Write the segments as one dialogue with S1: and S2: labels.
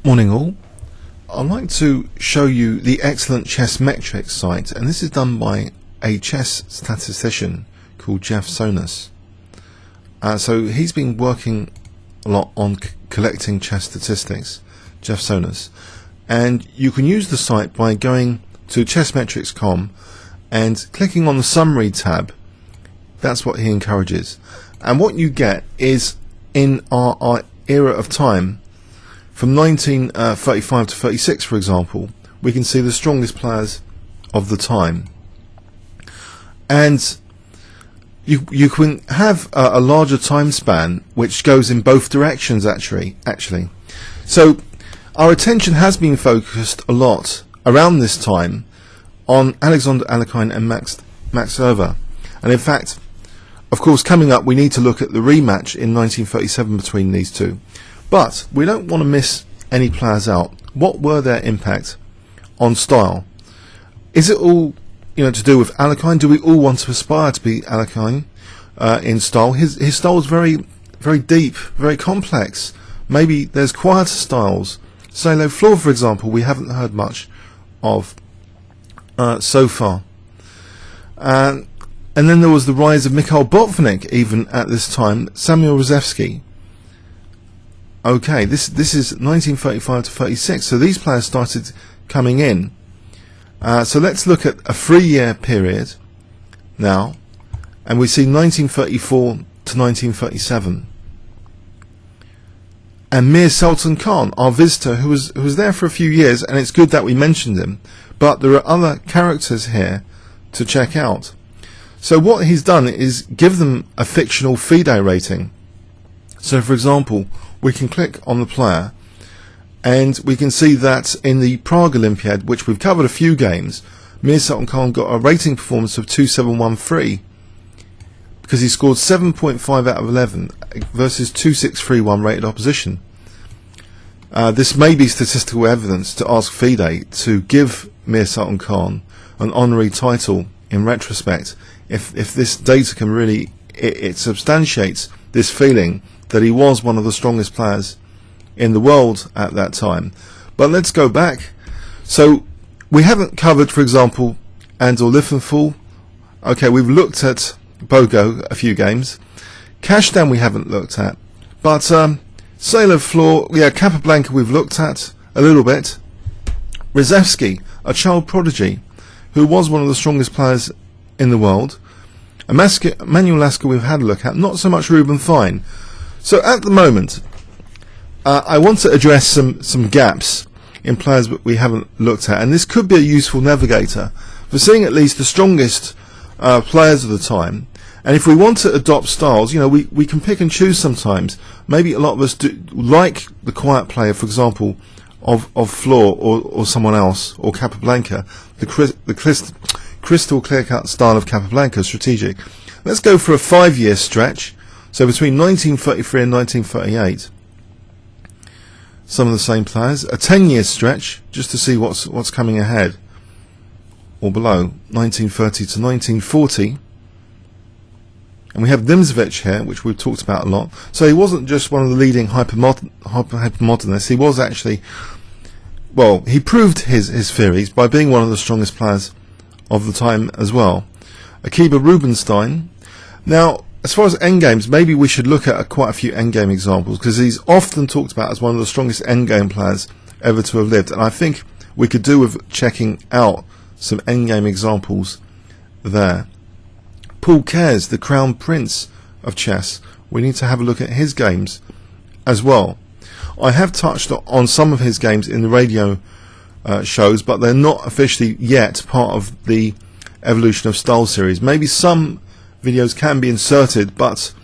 S1: Morning all. I'd like to show you the excellent chess metrics site, and this is done by a chess statistician called Jeff Sonas. So he's been working a lot on collecting chess statistics, Jeff Sonas, and you can use the site by going to chessmetrics.com and clicking on the summary tab. That's what he encourages, and what you get is, in our era of time, from 1935 to 36, for example, we can see the strongest players of the time. And you can have a larger time span which goes in both directions actually. So our attention has been focused a lot around this time on Alexander Alekhine and Max Euwe. And in fact, of course, coming up we need to look at the rematch in 1937 between these two. But we don't want to miss any players out. What were their impact on style? Is it all to do with Alekhine? Do we all want to aspire to be Alekhine in style? His style was very, very deep, very complex. Maybe there's quieter styles. Salo Floor, for example, we haven't heard much of so far. And then there was the rise of Mikhail Botvinnik even at this time, Samuel Reshevsky. Okay, this is 1935 to 36, so these players started coming in. So let's look at a 3-year period now, and we see 1934 to 1937. And Mir Sultan Khan, our visitor, who was there for a few years, and it's good that we mentioned him, but there are other characters here to check out. So what he's done is give them a fictional FIDE rating. So for example, we can click on the player and we can see that in the Prague Olympiad, which we've covered a few games, Mir Sultan Khan got a rating performance of 2713 because he scored 7.5 out of 11 versus 2631 rated opposition. This may be statistical evidence to ask FIDE to give Mir Sultan Khan an honorary title in retrospect, if this data can really it substantiates this feeling that he was one of the strongest players in the world at that time. But let's go back. So we haven't covered, for example, Andor Liffenfall. Okay, we've looked at Bogo a few games. Kashdan we haven't looked at. But Salo Floor, Capablanca we've looked at a little bit. Reshevsky, a child prodigy, who was one of the strongest players in the world. Manuel Lasker we've had a look at, not so much Ruben Fine. So at the moment, I want to address some gaps in players that we haven't looked at, and this could be a useful navigator for seeing at least the strongest players of the time. And if we want to adopt styles, we can pick and choose sometimes. Maybe a lot of us do like the quiet player, for example, of Floor or someone else, or Capablanca, the crystal clear-cut style of Capablanca, strategic. Let's go for a 5-year stretch. So between 1933 and 1938, some of the same players. A 10-year stretch, just to see what's coming ahead or below, 1930 to 1940. And we have Nimzovich here, which we've talked about a lot. So he wasn't just one of the leading hypermodernists. He was actually, he proved his theories by being one of the strongest players of the time as well. Akiba Rubinstein. Now, as far as endgames, maybe we should look at quite a few endgame examples, because he's often talked about as one of the strongest endgame players ever to have lived, and I think we could do with checking out some endgame examples there. Paul Keres, the crown prince of chess, we need to have a look at his games as well. I have touched on some of his games in the radio shows, but they're not officially yet part of the Evolution of Style series. Maybe some videos can be inserted, but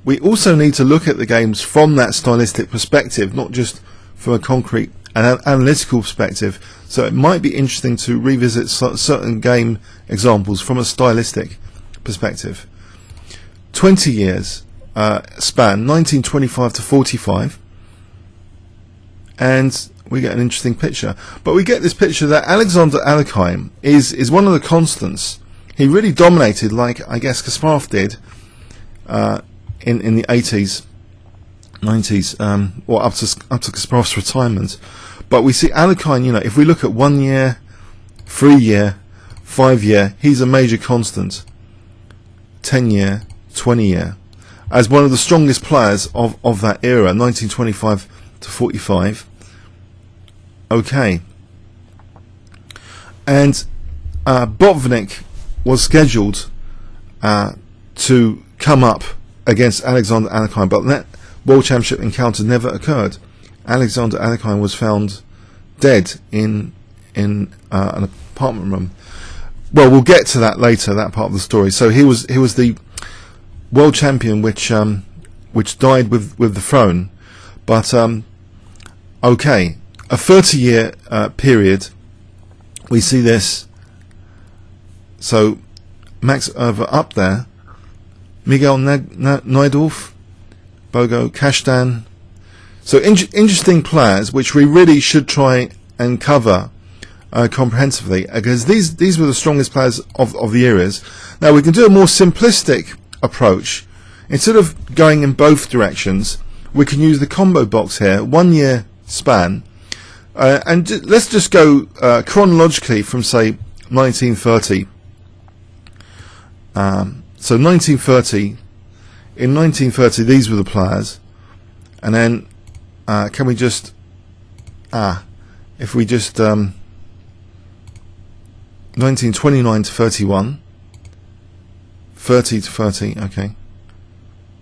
S1: we also need to look at the games from that stylistic perspective, not just from a concrete and analytical perspective. So it might be interesting to revisit certain game examples from a stylistic perspective. 20 years span, 1925 to 45, and we get an interesting picture. But we get this picture that Alexander Alekhine is one of the constants. He really dominated, like I guess Kasparov did in the 80s, 90s, or up to Kasparov's retirement. But we see Alekhine, you know, if we look at 1 year, 3 year, 5 year, he's a major constant. 10 year, 20 year, as one of the strongest players of that era, 1925 to 45. Okay. And Botvinnik was scheduled to come up against Alexander Alekhine, but that World Championship encounter never occurred. Alexander Alekhine was found dead in an apartment room. Well, we'll get to that later, that part of the story. So he was the world champion which died with the throne. But okay, a 30-year period. We see this. So Max Erber up there, Miguel Najdorf, Bogo Kashtan. So interesting players which we really should try and cover comprehensively, because these were the strongest players of the eras. Now we can do a more simplistic approach. Instead of going in both directions, we can use the combo box here, 1 year span, and let's just go chronologically from, say, 1930. So 1930, in 1930 these were the players, and then can we just if we just 1929 to 31, 30 to 30, okay,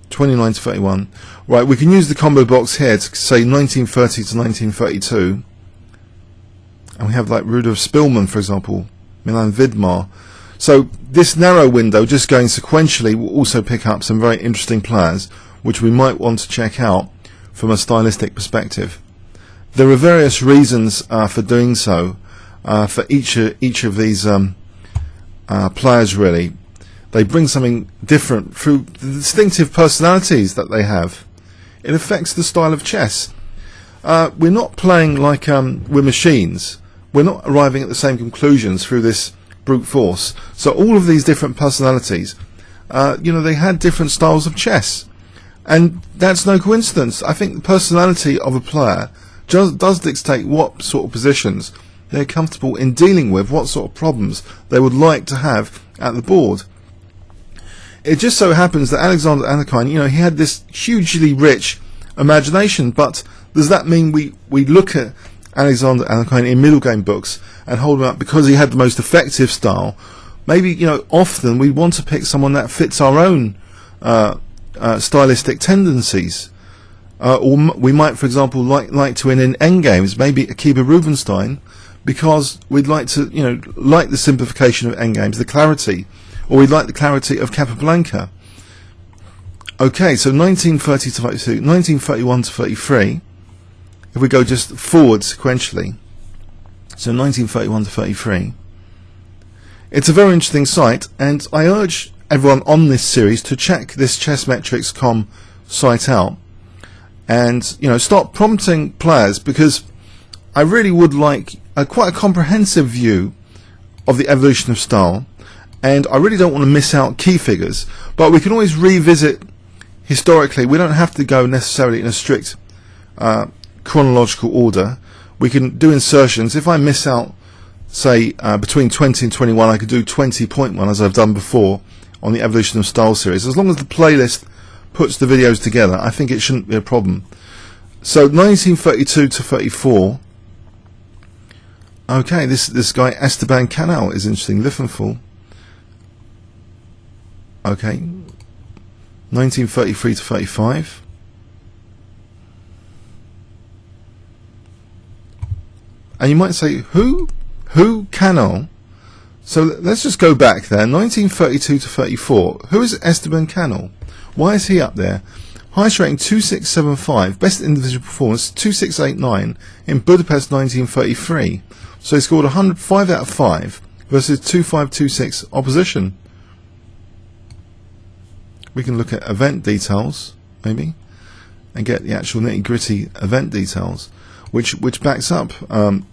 S1: 29 to 31. Right, we can use the combo box here to say 1930 to 1932, and we have like Rudolph Spillman, for example, Milan Vidmar. So this narrow window, just going sequentially, will also pick up some very interesting players which we might want to check out from a stylistic perspective. There are various reasons for doing so. For each of these players, really, they bring something different through the distinctive personalities that they have. It affects the style of chess. We're not playing like we're machines. We're not arriving at the same conclusions through this brute force. So all of these different personalities, they had different styles of chess, and that's no coincidence. I think the personality of a player does dictate what sort of positions they're comfortable in dealing with, what sort of problems they would like to have at the board. It just so happens that Alexander Alekhine, he had this hugely rich imagination, but does that mean we look at Alexander Alekhine in middle game books and hold him up because he had the most effective style? Maybe, often we want to pick someone that fits our own stylistic tendencies. Or we might, for example, like to win in endgames, maybe Akiba Rubinstein, because we'd like to, like the simplification of endgames, the clarity, or we'd like the clarity of Capablanca. Okay, so 1930 to 32, 1931 to 33, if we go just forward sequentially, so 1931 to 33, it's a very interesting site, and I urge everyone on this series to check this chessmetrics.com site out, and start prompting players, because I really would like quite a comprehensive view of the evolution of style, and I really don't want to miss out key figures, but we can always revisit historically. We don't have to go necessarily in a strict chronological order. We can do insertions. If I miss out, say, between 20 and 21, I could do 20.1 as I've done before on the evolution of style series. As long as the playlist puts the videos together, I think it shouldn't be a problem. So 1932 to 34. Okay, this guy Esteban Canal is interesting. Liffenfall. Okay, 1933 to 35. And you might say, who Canal? So let's just go back there. 1932 to 34. Who is Esteban Canal? Why is he up there? Highest rating 2675, best individual performance 2689 in Budapest 1933. So he scored 105 out of 5 versus 2526 opposition. We can look at event details, maybe, and get the actual nitty-gritty event details, which backs up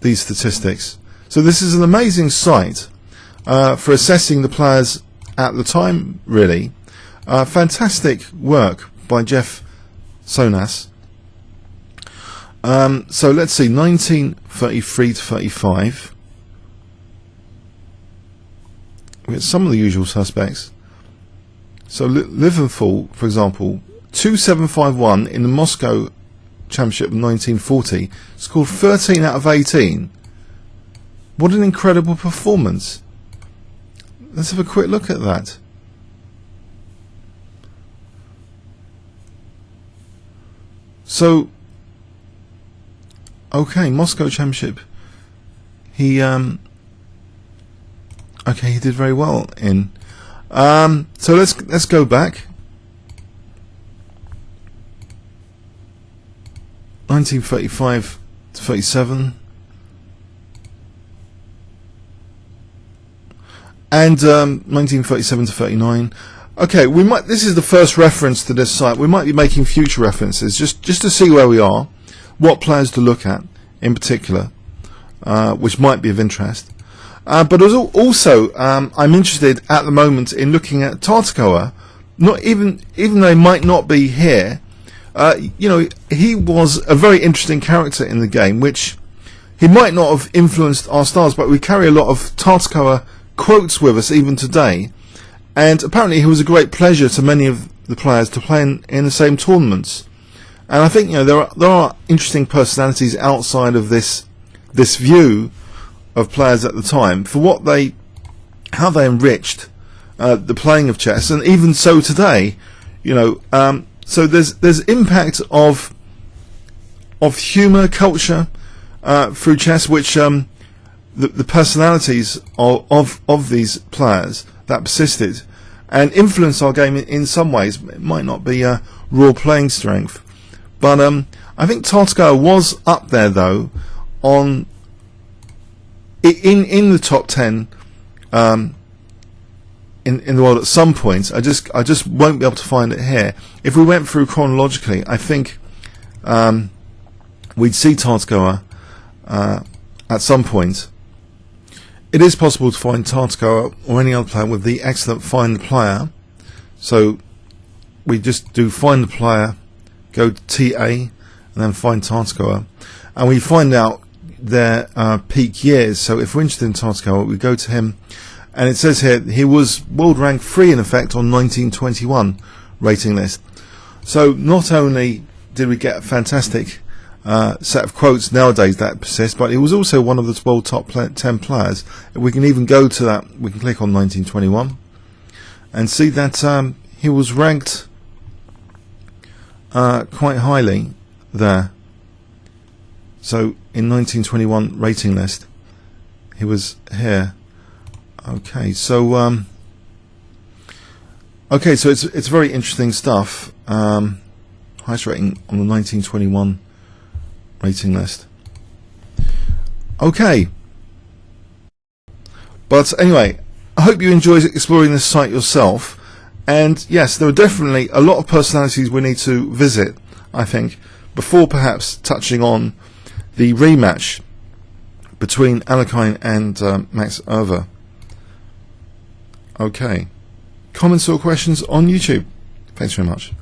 S1: these statistics. So this is an amazing site for assessing the players at the time, really. Fantastic work by Jeff Sonas, So let's see, 1933 to 35. We get some of the usual suspects. So Liverpool, for example, 2751 in the Moscow Championship of 1940, scored 13 out of 18. What an incredible performance. Let's have a quick look at that. So, okay, Moscow Championship. He okay, he did very well in. So let's go back. 1935 to 37. And 1937 to 39. Okay, we might. This is the first reference to this site. We might be making future references just to see where we are, what players to look at in particular, which might be of interest. But also, I'm interested at the moment in looking at Tartakower. Not even they might not be here. You know, he was a very interesting character in the game, which he might not have influenced our stars, but we carry a lot of Tartakower quotes with us even today. And apparently he was a great pleasure to many of the players to play in the same tournaments. And I think, you know, there are interesting personalities outside of this view of players at the time for how they enriched the playing of chess, and even so today, you know. So there's impact of humour, culture through chess, which the personalities of these players that persisted and influenced our game in some ways. It might not be raw playing strength, but I think Tartakower was up there though in the top 10 in the world at some point. I just won't be able to find it here. If we went through chronologically, I think we'd see Tartakower at some point. It is possible to find Tartakower or any other player with the excellent find the player. So we just do find the player, go to TA, and then find Tartakower, and we find out their peak years. So if we're interested in Tartakower, we go to him, and it says here he was world rank 3 in effect on 1921 rating list. So not only did we get a fantastic set of quotes nowadays that persist, but he was also one of the world top 10 players. We can even go to that. We can click on 1921 and see that he was ranked quite highly there. So in 1921 rating list, he was here. Okay, so it's very interesting stuff. Highest rating on the 1921 rating list. Okay, but anyway, I hope you enjoy exploring this site yourself. And yes, there are definitely a lot of personalities we need to visit, I think, before perhaps touching on the rematch between Alekhine and Max Erver. Okay, comments or questions on YouTube? Thanks very much.